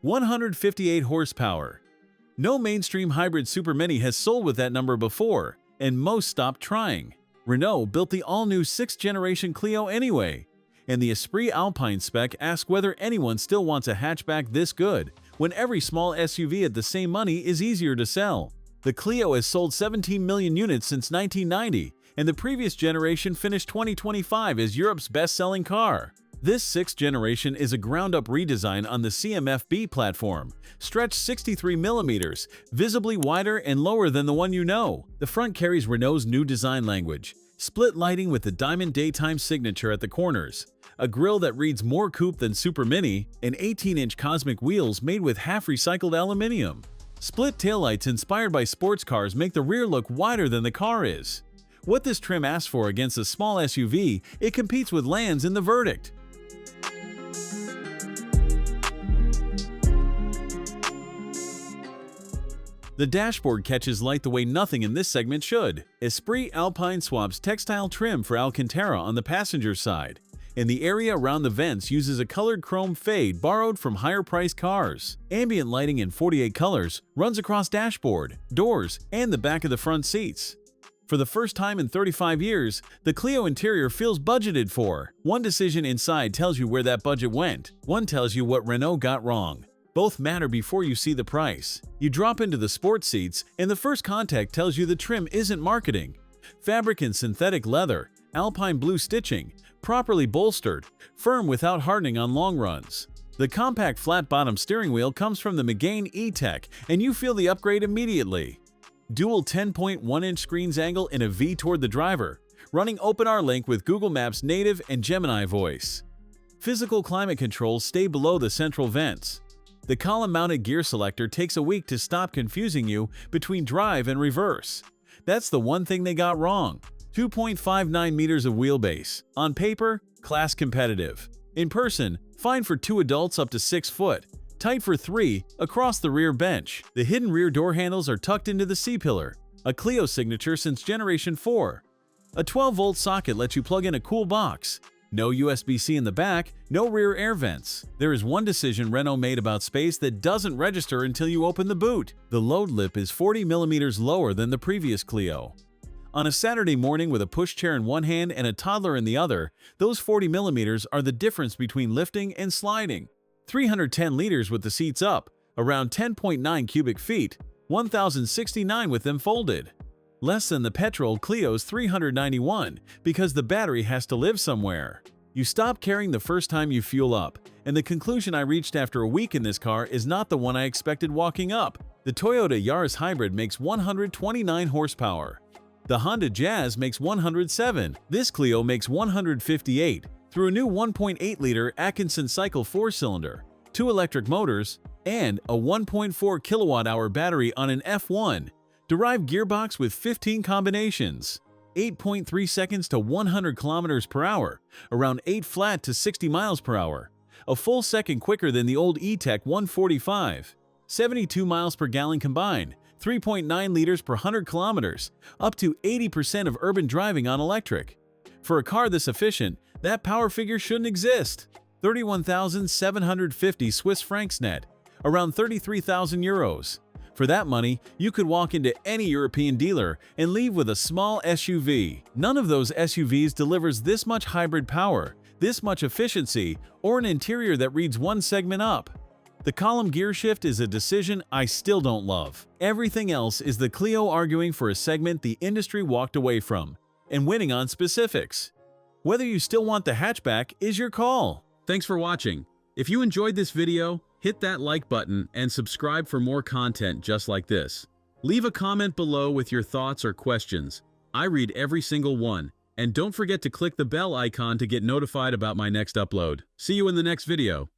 158 horsepower. No mainstream hybrid Supermini has sold with that number before, and most stopped trying. Renault built the all-new 6th generation Clio anyway, and the Esprit Alpine spec asks whether anyone still wants a hatchback this good, when every small SUV at the same money is easier to sell. The Clio has sold 17 million units since 1990, and the previous generation finished 2025 as Europe's best-selling car. This 6th generation is a ground-up redesign on the CMF-B platform, stretched 63mm, visibly wider and lower than the one you know. The front carries Renault's new design language, split lighting with the diamond daytime signature at the corners, a grille that reads more coupe than Supermini, and 18-inch cosmic wheels made with half-recycled aluminum. Split taillights inspired by sports cars make the rear look wider than the car is. What this trim asks for against a small SUV, it competes with Lands in the verdict. The dashboard catches light the way nothing in this segment should. Esprit Alpine swaps textile trim for Alcantara on the passenger side, and the area around the vents uses a colored chrome fade borrowed from higher-priced cars. Ambient lighting in 48 colors runs across dashboard, doors, and the back of the front seats. For the first time in 35 years, the Clio interior feels budgeted for. One decision inside tells you where that budget went. One tells you what Renault got wrong. Both matter before you see the price. You drop into the sports seats, and the first contact tells you the trim isn't marketing. Fabric and synthetic leather, alpine blue stitching, properly bolstered, firm without hardening on long runs. The compact flat-bottom steering wheel comes from the Megane E-Tech, and you feel the upgrade immediately. Dual 10.1-inch screens angle in a V toward the driver, running OpenR Link with Google Maps native and Gemini voice. Physical climate controls stay below the central vents. The column-mounted gear selector takes a week to stop confusing you between drive and reverse. That's the one thing they got wrong. 2.59 meters of wheelbase. On paper, class competitive. In person, fine for 2 adults up to 6 foot. Tight for 3 across the rear bench. The hidden rear door handles are tucked into the C-pillar, a Clio signature since Generation 4. A 12-volt socket lets you plug in a cool box. No USB-C in the back, no rear air vents. There is one decision Renault made about space that doesn't register until you open the boot. The load lip is 40mm lower than the previous Clio. On a Saturday morning with a pushchair in one hand and a toddler in the other, those 40mm are the difference between lifting and sliding. 310 liters with the seats up, around 10.9 cubic feet, 1,069 with them folded. Less than the petrol Clio's 391 because the battery has to live somewhere. You stop caring the first time you fuel up, and the conclusion I reached after a week in this car is not the one I expected walking up. The Toyota Yaris Hybrid makes 129 horsepower. The Honda Jazz makes 107. This Clio makes 158 through a new 1.8-liter Atkinson-cycle 4-cylinder, 2 electric motors, and a 1.4 kilowatt-hour battery on an F1. Derived gearbox with 15 combinations, 8.3 seconds to 100 kilometers per hour, around 8 flat to 60 miles per hour, a full second quicker than the old E-Tech 145, 72 miles per gallon combined, 3.9 liters per 100 kilometers, up to 80% of urban driving on electric. For a car this efficient, that power figure shouldn't exist. 31,750 Swiss francs net, around 33,000 euros. For that money, you could walk into any European dealer and leave with a small SUV. None of those SUVs delivers this much hybrid power, this much efficiency, or an interior that reads one segment up. The column gear shift is a decision I still don't love. Everything else is the Clio arguing for a segment the industry walked away from, and winning on specifics. Whether you still want the hatchback is your call. Thanks for watching. If you enjoyed this video, hit that like button and subscribe for more content just like this. Leave a comment below with your thoughts or questions. I read every single one. And don't forget to click the bell icon to get notified about my next upload. See you in the next video.